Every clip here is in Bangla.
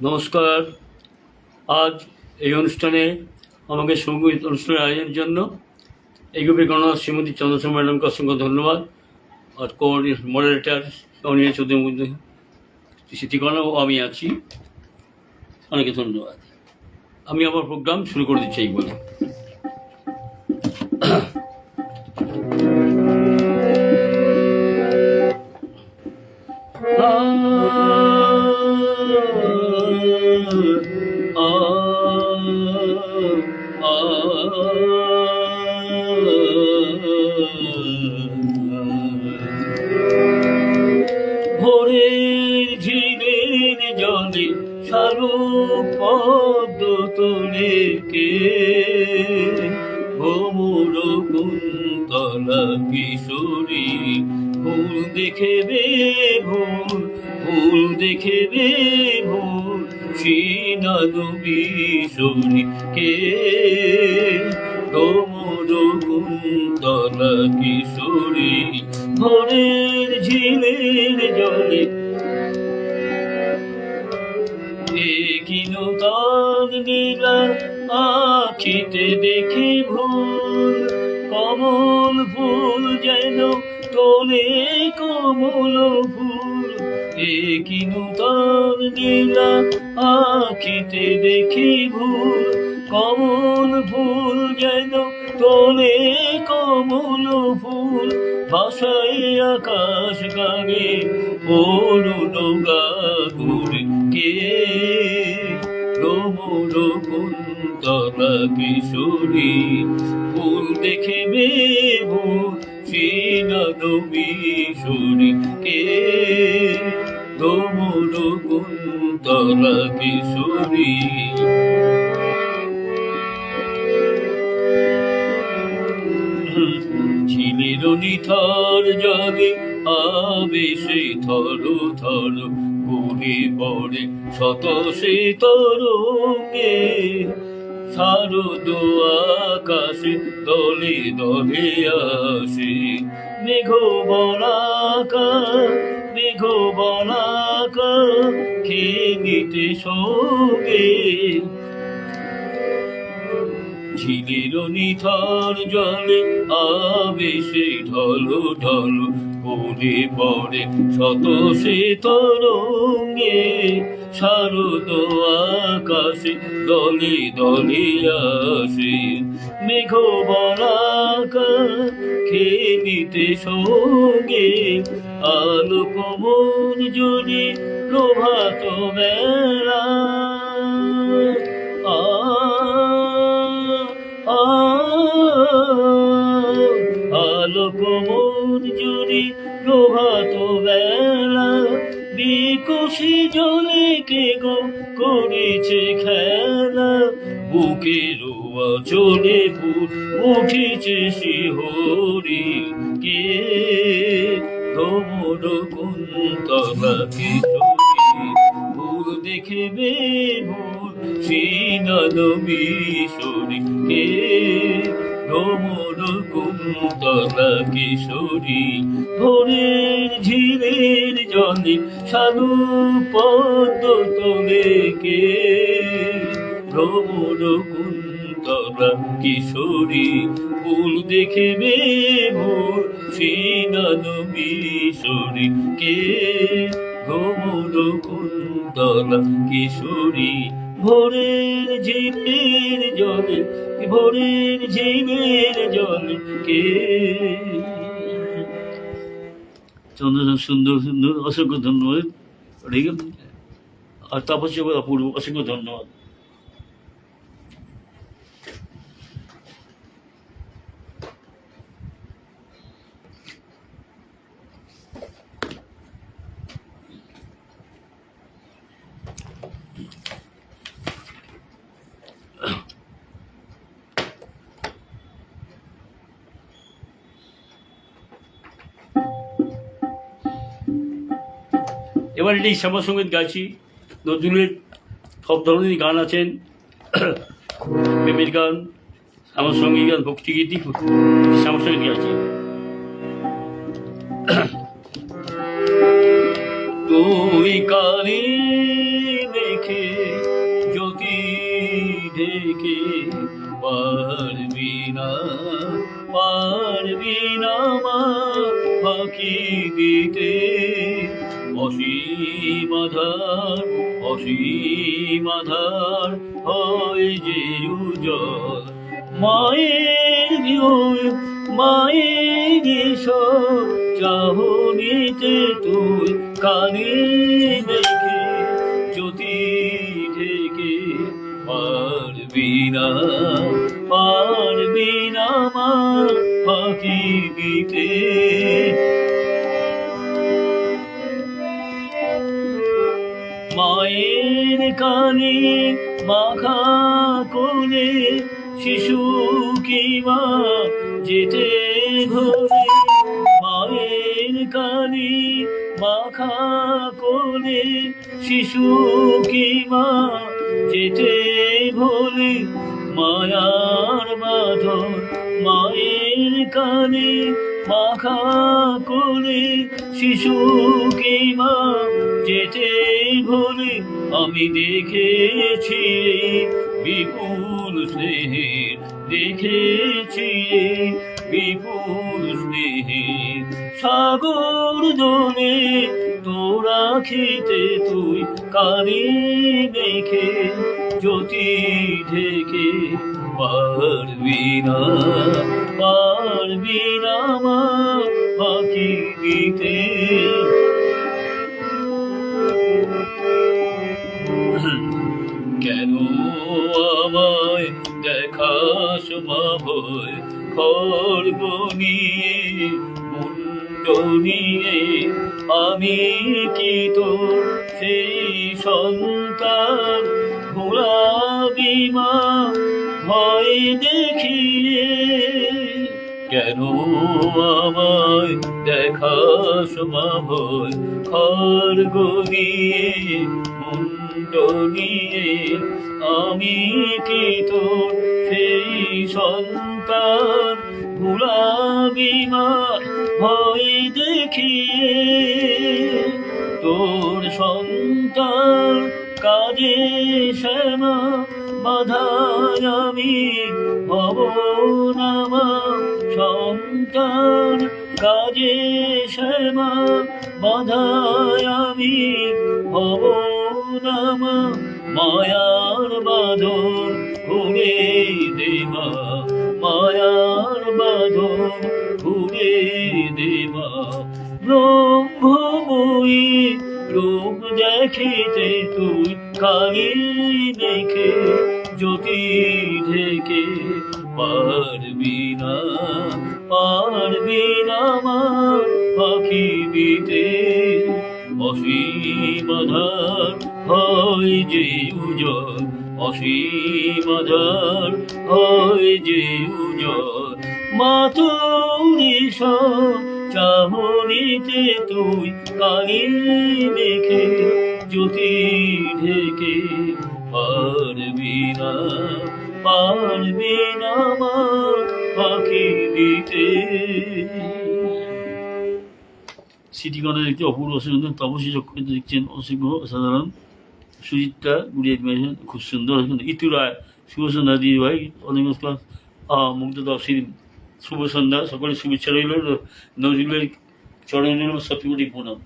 নমস্কার। আজ এই অনুষ্ঠানে আমাকে সঙ্গীত অনুষ্ঠানের আয়োজনের জন্য এগুপি গণনা শ্রীমতী চন্দ্রশোভা ম্যাডামকে অসংখ্য ধন্যবাদ। আর মডারেটার অনিল চৌধুরী স্মৃতিকরণ ও আমি আছি, অনেকে ধন্যবাদ। আমি আমার প্রোগ্রাম শুরু করে দিচ্ছি এই বলে। ভোরের ঝিলের জলে শালুক পদ্ম তোলে কে, ভ্রমর কুন্তলা কিশোরী ফুল দেখেবে ভোর, ফুল দেখেবে ভোর, সিনাদ বিশোরী কে, ভ্রমর কুন্তলা কিশোরী ভোরের ঝিলের জলে কিনুতার নীলা আখিতে দেখি ভুল, কমল ফুল যেন তোলে কমল ফুল, কিনুতার নীলা আখিতে দেখি ভুল, কমল ফুল যেন তোলে কমল ফুল, ভাষায় আকাশ গানে অরুণ গাগুর কে, ভ্রমর কুন্তলা কিশোরী ফুল দেখেবে ভোর, সিনাদ বিশোরী কে, ভ্রমর কুন্তলা কিশোরী। ঝিলের নিথর জলে আবেশে থর থর ঘুরে পড়ে শত সে তরঙ্গে, শারদ আকাশে দলে দলে আসে মেঘ বলাকা, মেঘ বলাকা খেলিতে সঙ্গে। ঝিলের নিথর জলে আবেশে ঢল ঢল করে পড়ে শত সে তরঙ্গে, শারদ আকাশে দলে দলে আসে মেঘ বলাকা খেলিতে সঙ্গে, আলোক মন জুড়ে প্রভাত বেলা, আলোক মন জুড়ে প্রভাত বেলা, বিকশি জলে কে গো করেছে খেলা, বুকের চলে ফুল উঠিছে শিহরি কে, ভ্রমর কুন্তলা কিশোরী ফুল দেখেবে ভোর, সিনাদ বিশোরী কে, ভ্রমর কুন্তলা কিশোরী ভোরের ঝিলের জলে শালুক পদ্ম তোলে কে, ভ্রমর কুন্তলা কিশোরী ফুল দেখেবে ভোর, সিনাদ বিশোরী কে, ভ্রমর কুন্তলা কিশোরী ভোরের ঝিলের জলে, ভোরের ঝিলের জলে কে। চন্দ্র সুন্দর সুন্দর অসংখ্য ধন্যবাদ। আর তাপস্য অপূর্ব অসংখ্য ধন্যবাদ। এবার এটি শ্যামা সঙ্গীত গাইছি। নজরুলের সব ধরনেরই গান আছেন, প্রেমের গান, শ্যামসঙ্গীত আর ভক্তিগীতি শ্যামসঙ্গীত আছে। তুই কালি দেখে জ্যোতি ঢেকে পারবি না মা ফাঁকি দিতে, অসীম আধার হয় যে উজ্জ্বল মায়ের চাহনিতে তুই কালি দেখে জ্যোতি ঢেকে পারবি না মা ফাঁকি দিতে। মায়ের কানে মাখা কোলে শিশু কি মা যেতে ভোলে, মায়ের কানে মাখা কোলে শিশু কি মা যেতে ভোলে, মায়ার বাঁধন মায়ের কানে মাখা কোলে শিশু কি মা যেতে ভোলে। আমি দেখেছি বিপুল স্নেহের, দেখেছি বিপুল স্নেহের সাগর দোলে, তোরা খেতে তুই কালি দেখে জ্যোতি ঢেকে পারবি না মা ফাঁকি দিতে। কেন আমায় দেখাস মা ভয় খড়গ নিয়ে মুন্ড নিয়ে, আমি কি তো সেই সন্তান ভোলাবি মা ভয় দেখিয়ে। কেন আমায় দেখাস মা ভয় খড়গ নিয়ে মুন্ড নিয়ে, আমি কি তোর সেই সন্তান ভুলাবি মা ভয় দেখিয়ে। তোর সন্তান কাজে শ্যামা বাধায় আমি হব না মা, সন্তান কাজে শ্যামা বাধায় আমি হব না মা। মায়ার বাঁধন খুলে দে মা, মায়ার বাঁধন খুলে দে মা। ব্রহ্মময়ী রূপ দেখিতে তুই কালি দেখে জ্যোতি ঢেকে পারবি না মা ফাঁকি দিতে। অসীম আধার হয় যে উজ্জ্বল, অসীম আধার হয় যে উজ্জ্বল, মা তোরি চাহনিতে তুই কালি দেখে জ্যোতি ঢেকে পারবি না মা ফাঁকি দিতে। স্মৃতিকণা দেখতে অপূর্ব সুন্দর, তপস্বী চক্র দেখছেন অসাধারণ। সুজিতটা গুড়িয়ে দিয়েছেন, খুব সুন্দর। ইতু রায়, শুভ সন্ধ্যা দিদি ভাই, অনেক নমস্কার। মুগ্ধ দর্শী শুভ সন্ধ্যা, সকলের শুভেচ্ছা রইল। নজরুলের চরণে সত্যি প্রণাম।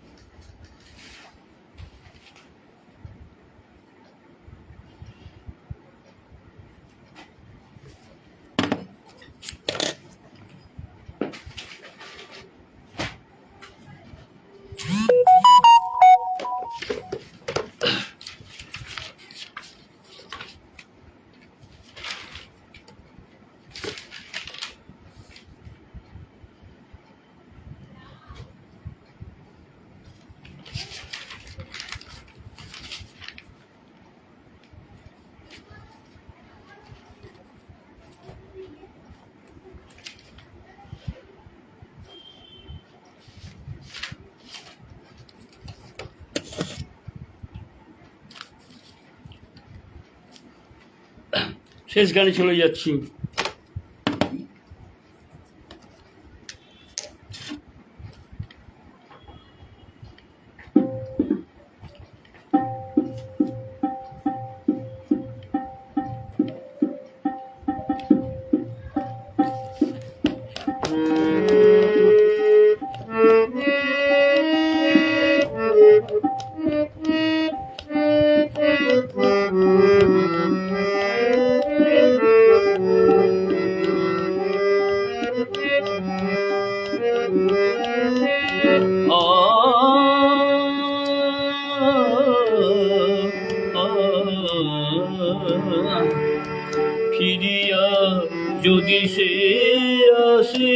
শেষ গানে চলে যাচ্ছি। যদি সে আসে,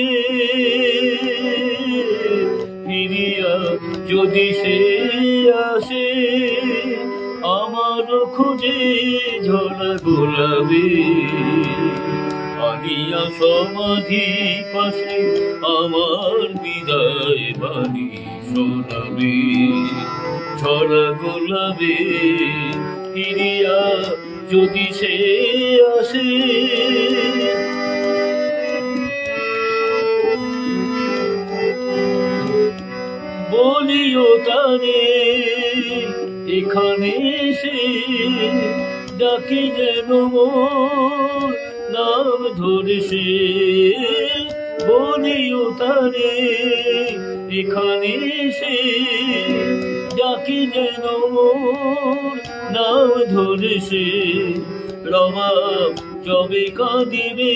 ফিরিয়া যদি সে আসে, আমার খোঁজে ঝরা গোলাপে, আনিয়া সমাধি পাশে আমার বিদায় বাণী শোনাবে। ঝরা গোলাপে ফিরিয়া যদি সে আসে, বলিও তারে এখানে এসে, ডাকি যেন মোর নাম ধরে সে। বলিও তারে এখানে এসে, ডাকি যেন মোর নাম ধরে সে। রবাব যবে কাঁদিবে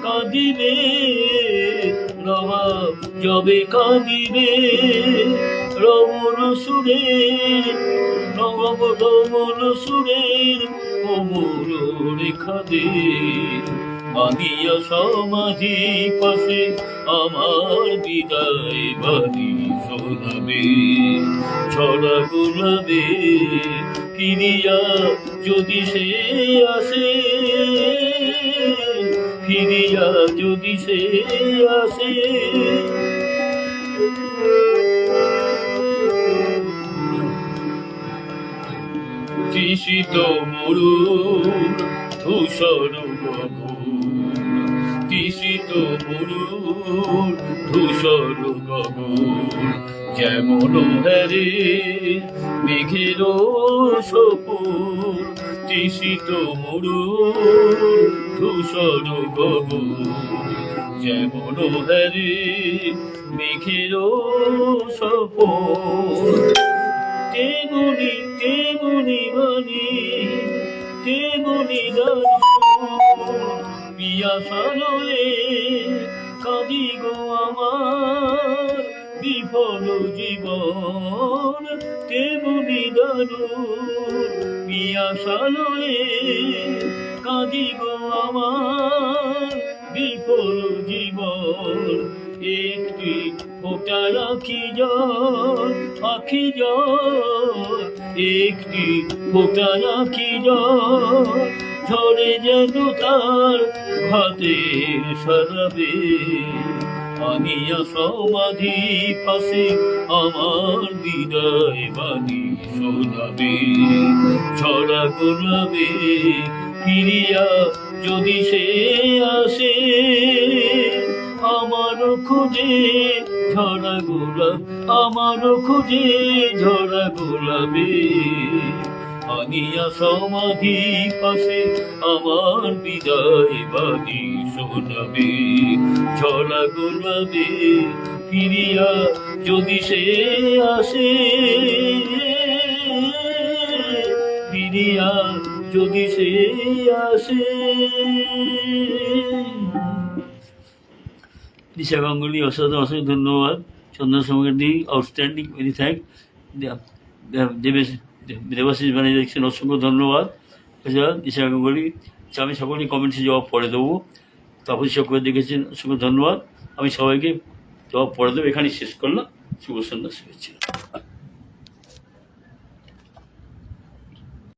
কাঁদিবে, রবাব যবে কাঁদিবে, রমণ সুরের রমণ সুরের কোমল রেখা দে, আনিয়া সমাধি পাশে আমার বিদায় বাণী শোনাবে। ছড়া গোলাপে ফিরিয়া যদি সে আসে, ফিরিয়া যদি সে আসে, তৃষিত মরুর ধূসর গগন, তৃষিত মরুর ধূসর গগন, যেমন হ্যারে মেঘের সপুর। তৃষিত মরুর ধূসর গগন, যেমন হ্যারে মেঘের সপুর। তেমনি তেমনি বাণী তেমনি গান, পিয়াসালয়ে কাঁদি গো আমার বিফল জীবন। তেমনি দারুণ পিয়াসালয়ে কাঁদি গো আমার বিফল জীবন। একটি ফোঁটা আখি জল, আখি জল, একটি ফোঁটা আখি জল, ঝরে যেন তার ঘাতের শরাবে, আনিয়া সমাধি পাশে আমার বিদায় বাণী শোনাবে। ছড়া গোলাপে ফিরিয়া যদি সে আসে, আমার খোঁজে ঝরা গোলাপ, আমার খোঁজে ঝরা গোলাপে, আনিয়া সমাধি পাশে আমার বিদায় বাণী শোনাবে। ঝরা গোলাপে ফিরিয়া যদি সে আসে, ফিরিয়া যদি সে আসে। দিশা গাঙ্গুলি অসাধারণ, অসংখ্য ধন্যবাদ। Chandan Samagi outstanding, very thank. Debashish Banerjee দেখছেন, অসংখ্য ধন্যবাদ। এছাড়া দিশা গাঙ্গুলি, আমি সকলেই কমেন্টসে জবাব পড়ে দেবো। তাপস চক্রবর্তী দেখেছেন, অসংখ্য ধন্যবাদ। আমি সবাইকে জবাব পড়ে দেবো। এখানেই শেষ করলাম। শুভ সন্ধ্যা, শুভেচ্ছা।